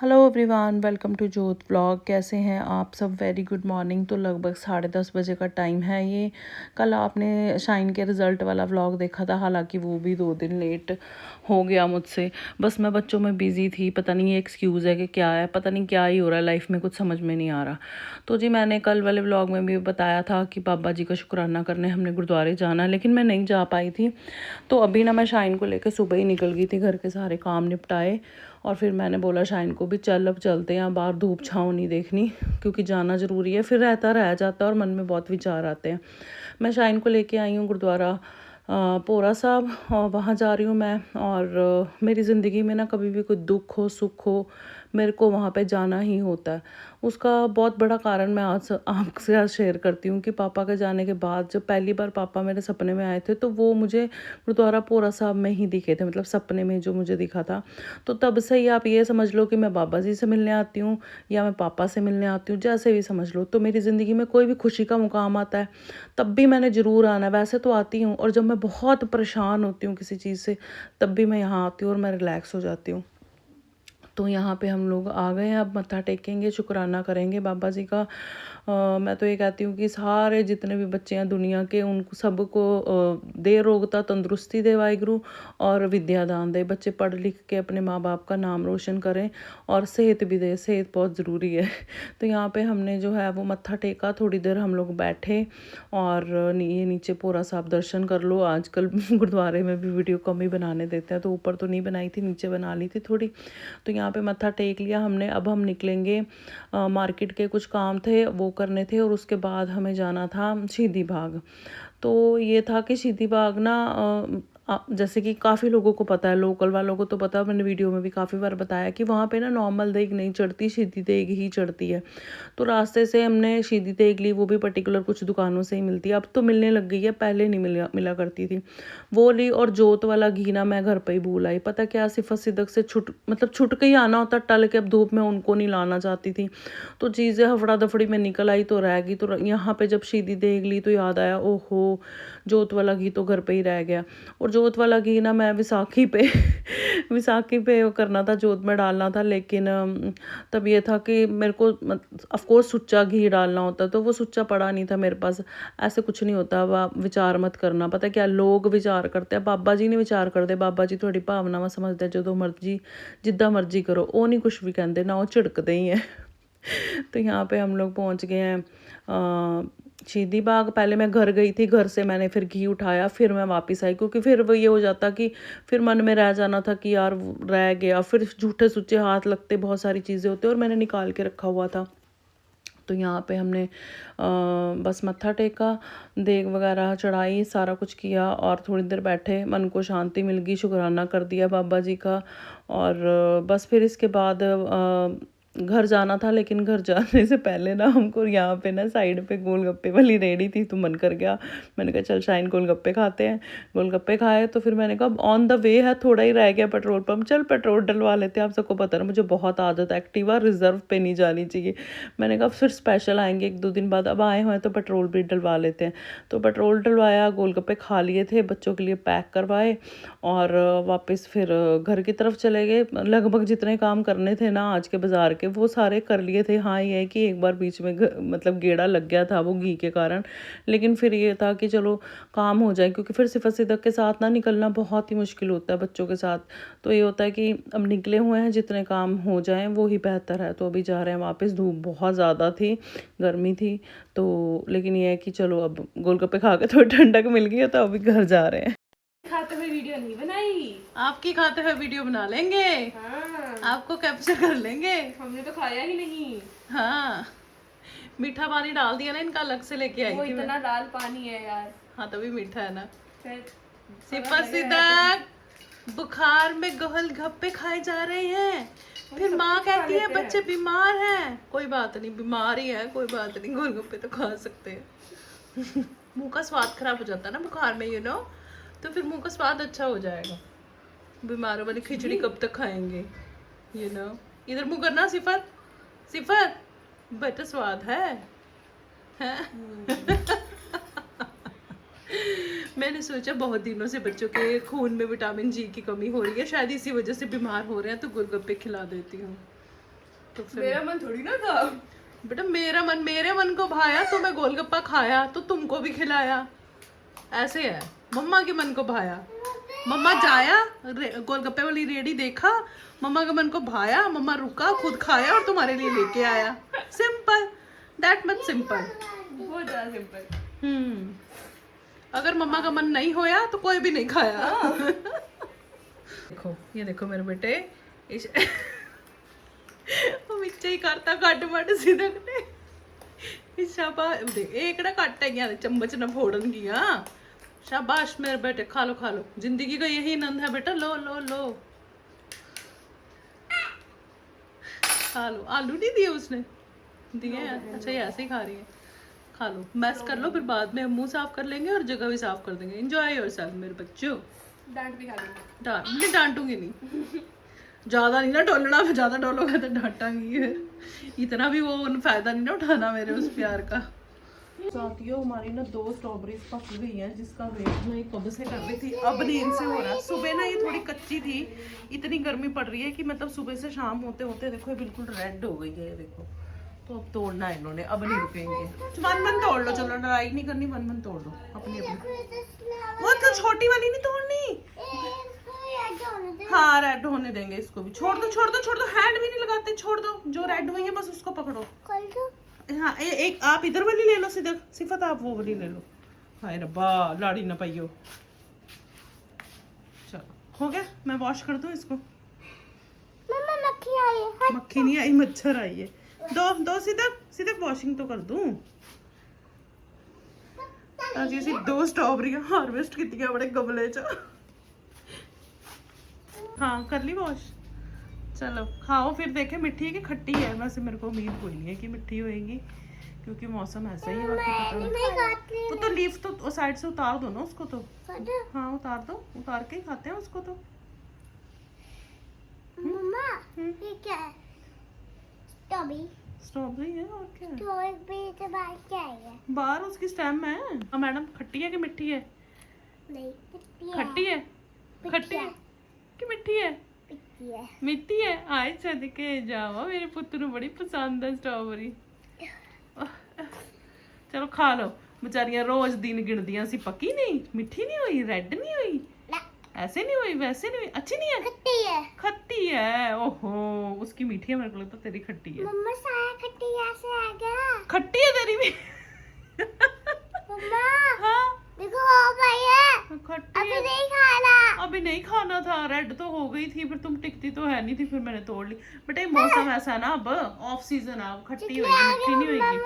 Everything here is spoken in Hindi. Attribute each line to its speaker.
Speaker 1: हेलो एवरीवन, वेलकम टू जोत व्लॉग। कैसे हैं आप सब? Very good morning. तो लगभग 10:30 बजे का टाइम है ये। कल आपने शाइन के रिज़ल्ट वाला व्लॉग देखा था, हालांकि वो भी 2 दिन लेट हो गया मुझसे। बस मैं बच्चों में बिज़ी थी, पता नहीं ये एक्सक्यूज़ है कि क्या है, पता नहीं क्या ही हो रहा है लाइफ में, कुछ समझ में नहीं आ रहा। तो जी मैंने कल वाले व्लॉग में भी बताया था कि बाबा जी का शुक्राना करने हमने गुरुद्वारे जाना, लेकिन मैं नहीं जा पाई थी। तो अभी ना मैं शाइन को लेकर सुबह ही निकल गई थी, घर के सारे काम निपटाए और फिर मैंने बोला शाइन को भी चल अब चलते हैं, बाहर धूप छाँव नहीं देखनी, क्योंकि जाना ज़रूरी है। फिर रह जाता है और मन में बहुत विचार आते हैं। मैं शाइन को लेके आई हूँ गुरुद्वारा पोरा साहब, और वहाँ जा रही हूँ मैं। और मेरी ज़िंदगी में ना कभी भी कोई दुख हो सुख हो, मेरे को वहाँ पे जाना ही होता है। उसका बहुत बड़ा कारण मैं आज आपसे आज शेयर करती हूँ कि पापा के जाने के बाद जब पहली बार पापा मेरे सपने में आए थे, तो वो मुझे गुरुद्वारा पोरा साहब में ही दिखे थे, मतलब सपने में जो मुझे दिखा था। तो तब से ही आप ये समझ लो कि मैं बाबा जी से मिलने आती हूँ या मैं पापा से मिलने आती हूँ, जैसे भी समझ लो। तो मेरी ज़िंदगी में कोई भी खुशी का मुकाम आता है तब भी मैंने ज़रूर आना है। वैसे तो आती हूँ, और जब मैं बहुत परेशान होती हूँ किसी चीज़ से तब भी मैं यहाँ आती हूँ और मैं रिलैक्स हो जाती हूँ। तो यहाँ पे हम लोग आ गए हैं, अब मत्था टेकेंगे, शुक्राना करेंगे बाबा जी का। मैं तो ये कहती हूँ कि सारे जितने भी बच्चे हैं दुनिया के, उनको सबको दे रोगता तंदुरुस्ती दे वाहिगुरु, और विद्या दान दे। बच्चे पढ़ लिख के अपने माँ बाप का नाम रोशन करें, और सेहत भी दे, सेहत बहुत ज़रूरी है। तो यहाँ पे हमने जो है वो मत्था टेका, थोड़ी देर हम लोग बैठे, और ये नीचे पोरा साहब दर्शन कर लो। आजकल गुरुद्वारे में भी वीडियो कम ही बनाने देते हैं, तो ऊपर तो नहीं बनाई थी, नीचे बना ली थी थोड़ी। तो यहाँ पे मत्था टेक लिया हमने। अब हम निकलेंगे, मार्केट के कुछ काम थे वो करने थे, और उसके बाद हमें जाना था शहीदी बाग। तो ये था कि शहीदी बाग ना जैसे कि काफ़ी लोगों को पता है, लोकल वालों को तो पता है, मैंने वीडियो में भी काफ़ी बार बताया कि वहाँ पे ना नॉर्मल देग नहीं चढ़ती, शहीदी देग ही चढ़ती है। तो रास्ते से हमने शहीदी देग ली, वो भी पर्टिकुलर कुछ दुकानों से ही मिलती है, अब तो मिलने लग गई है, पहले नहीं मिला करती थी। वो ली, और जोत वाला घी ना मैं घर पे ही भूल आई। पता क्या, सिफत सिदक से छुट के ही आना होता, टल के अब धूप में उनको नहीं लाना चाहती थी। तो चीज़ें हफड़ा दफड़ी में निकल आई तो रह गई। तो यहाँ पे जब शहीदी देग ली तो याद आया, ओहो जोत वाला घी तो घर पे ही रह गया। और जोत वाला घी ना मैं विसाखी पे विसाखी पे वो करना था, जोत में डालना था, लेकिन तब ये था कि मेरे को ऑफ कोर्स सुच्चा घी डालना होता, तो वो सुच्चा पड़ा नहीं था मेरे पास। ऐसे कुछ नहीं होता, अब आप विचार मत करना। पता क्या, लोग विचार करते हैं, बाबा जी नहीं विचार करते। बाबा जी थोड़ी भावनावां समझते, जो मर्जी जिद्दां मर्जी करो, वो नहीं कुछ भी कहते ना, वो झिड़कते ही हैं। तो यहाँ पे हम लोग पहुँच गए हैं शहीदी बाग। पहले मैं घर गई थी, घर से मैंने फिर घी उठाया, फिर मैं वापस आई, क्योंकि फिर वो ये हो जाता कि फिर मन में रह जाना था कि यार रह गया, फिर झूठे सुच्चे हाथ लगते, बहुत सारी चीज़ें होती, और मैंने निकाल के रखा हुआ था। तो यहाँ पे हमने बस मत्था टेका, देग वगैरह चढ़ाई, सारा कुछ किया, और थोड़ी देर बैठे, मन को शांति मिल गई, शुक्राना कर दिया बाबा जी का। और बस फिर इसके बाद घर जाना था, लेकिन घर जाने से पहले ना हमको यहाँ पे ना साइड पे गोलगप्पे वाली रेडी थी, तो मन कर गया। मैंने कहा चल शाइन गोलगप्पे खाते हैं। गोलगप्पे खाए, तो फिर मैंने कहा ऑन द वे है, थोड़ा ही रह गया पेट्रोल पंप, चल पेट्रोल डलवा लेते हैं। आप सबको पता है मुझे बहुत आदत है, एक्टिवा रिजर्व पे नहीं जानी चाहिए। मैंने कहा फिर स्पेशल आएंगे 1-2 दिन बाद, अब आए हुए हैं तो पेट्रोल भी डलवा लेते हैं। तो पेट्रोल डलवाया, गोलगप्पे खा लिए थे, बच्चों के लिए पैक करवाए, और वापस फिर घर की तरफ चले गए। लगभग जितने काम करने थे ना आज के बाज़ार के, वो सारे कर लिए थे। हाँ ये है कि एक बार बीच में मतलब गेड़ा लग गया था वो घी के कारण, लेकिन फिर ये था कि चलो काम हो जाए, क्योंकि फिर सिफत सिदक के साथ ना निकलना बहुत ही मुश्किल होता है बच्चों के साथ। तो ये होता है कि अब निकले हुए हैं, जितने काम हो जाएं वो ही बेहतर है। तो अभी जा रहे हैं वापस, धूप बहुत ज़्यादा थी, गर्मी थी, तो लेकिन ये है कि चलो अब गोलगप्पे खा के थोड़ी ठंडक मिल गई है, तो अभी घर जा रहे हैं।
Speaker 2: खाते हुए वीडियो नहीं बनाई,
Speaker 1: आपकी खाते हुए वीडियो बना लेंगे।
Speaker 2: हाँ
Speaker 1: आपको कैप्चर कर लेंगे।
Speaker 2: हमने तो खाया ही नहीं।
Speaker 1: हाँ, मीठा पानी डाल दिया ना इनका, अलग से लेके आई
Speaker 2: वो
Speaker 1: थी मैं।
Speaker 2: इतना लाल पानी है यार।
Speaker 1: हाँ तभी मीठा है ना।
Speaker 2: फिर
Speaker 1: सिफत सिदक बुखार में गोलगप्पे खाए जा रहे हैं, फिर माँ कहती है बच्चे बीमार हैं। कोई बात नहीं, बीमार ही है, कोई बात नहीं, गोलगप्पे तो खा सकते हैं। मुंह का स्वाद खराब हो जाता है ना बुखार में, तो फिर मुंह का स्वाद अच्छा हो जाएगा। बीमारों वाली खिचड़ी कब तक खाएंगे, इधर मुंह करना। सिफत सिफत बेटा स्वाद है? मैंने सोचा बहुत दिनों से बच्चों के खून में विटामिन जी की कमी हो रही है, शायद इसी वजह से बीमार हो रहे हैं, तो गोलगप्पे खिला देती हूँ। तो फिर
Speaker 2: मेरा मन थोड़ी ना था।
Speaker 1: बेटा मेरे मन को भाया तो मैं गोलगप्पा खाया तो तुमको भी खिलाया, ऐसे है। मम्मा के मन को भाया, मम्मा जाया गोलगप्पे वाली रेडी देखा, मम्मा के मन को भाया, मम्मा रुका, खुद खाया और तुम्हारे लिए लेके आया। Simple, that much simple.
Speaker 2: बहुत ज्यादा सिंपल।
Speaker 1: अगर मम्मा का मन नहीं होया तो कोई भी नहीं खाया। देखो ये देखो मेरे बेटे इस ਉਹ ਵਿੱਚ ਹੀ ਕਰਤਾ ਕੱਟ ਮਟ ਸਿਦਕ ਨੇ ਸ਼ਾਬਾਸ਼ ਦੇਖ ਇਹ ਕਿਹੜਾ ਕੱਟ ਹੈਗੀਆਂ ਚਮਚ ਨਾਲ ਫੋੜਨਗੀਆਂ। शाबाश मेरे बेटे, खा लो जिंदगी का यही आनंद है बेटा। लो लो लो खा लो। आलू नहीं दिए उसने, दिए हैं? अच्छा ये ऐसे ही खा रही है। खा लो, मैस कर लो, फिर बाद में हम मुंह साफ कर लेंगे और जगह भी साफ कर देंगे। एंजॉय योरसेल्फ मेरे बच्चों।
Speaker 2: डांट भी खा लूंगी।
Speaker 1: नहीं डांटूंगी नहीं, ज्यादा नहीं ना डोलना, मैं ज्यादा डोलोगे तो डांटांगी। इतना भी वो फायदा नहीं ना उठाना मेरे उस प्यार का। साथियों हमारी ना 2 स्ट्रॉबेरीज पक गई हैं, जिसका वेट मैं कब से कर रही थी, अब नहीं इनसे हो रहा। सुबह ना ये थोड़ी कच्ची थी, इतनी गर्मी पड़ रही है कि मतलब सुबह से शाम होते होते देखो ये बिल्कुल रेड हो गई है ये देखो। तो अब तोड़ना है इन्होंने, अब नहीं रुकेंगे। मन तोड़ लो, चलो लड़ाई नहीं करनी, मन तोड़ लो अपनी अपनी। वो तो छोटी वाली नहीं तोड़नी, हाँ रेड होने देंगे इसको भी। छोड़ दो, हैंड भी नहीं लगाते, छोड़ दो। जो रेड हुई है बस उसको पकड़ो। हाँ एक आप इधर वाली ले लो सिफत, आप वो वाली ले लो। हाय रब्बा लाड़ी ना पाइयो। चलो हो गया, मैं वॉश कर दूं इसको।
Speaker 2: मम्मा मक्खी आई है।
Speaker 1: मक्खी नहीं आई, मच्छर आई है। दो सिदक वॉशिंग तो कर दूं। आज ऐसी 2 स्ट्रॉबेरी हार्वेस्ट की बड़े गमले च। हाँ कर ली वॉश। चलो खाओ फिर देखें मिठी है कि खट्टी है। वैसे मेरे को उम्मीद कोई नहीं है कि मिठी होएगी, क्योंकि मौसम ऐसा ही है। बाकी पता तो लीफ तो साइड से उतार दो ना उसको तो। हाँ उतार दो, उतार के ही खाते हैं उसको तो।
Speaker 2: मम्मा ये क्या है?
Speaker 1: स्ट्रॉबेरी है और क्या है?
Speaker 2: तो बाहर क्या है?
Speaker 1: बाहर उसकी स्टेम है। हाँ मैडम खट्टी है कि मिठी है?
Speaker 2: नहीं
Speaker 1: खट्टी है, खट्टी है कि मिठी है? मिट्टी है। आए सदके जावा, मेरे पुत्र ਨੂੰ बड़ी पसंद है स्ट्रॉबेरी। चलो खा लो। बेचारियां रोज दिन गिनदियां सी, पकी नहीं, मिठी नहीं हुई, रेड नहीं हुई, ऐसे नहीं हुई, वैसे नहीं हुई, अच्छी नहीं है, खट्टी है। ओहो उसकी मीठी है, मेरे को लगता तेरी खट्टी है।
Speaker 2: मम्मा साया खट्टी ऐसे आ गया।
Speaker 1: खट्टी है तेरी भी।
Speaker 2: मम्मा
Speaker 1: हाँ
Speaker 2: देखो हो गई है,
Speaker 1: खट्टी
Speaker 2: अभी
Speaker 1: है।
Speaker 2: नहीं खाना।
Speaker 1: अभी नहीं खाना था, रेड तो हो गई थी, फिर तुम टिकती तो है नहीं थी, फिर मैंने तोड़ ली। बेटा ये मौसम ऐसा ना, अब ऑफ सीजन है, अब खट्टी होगी, मिठी नहीं होगी।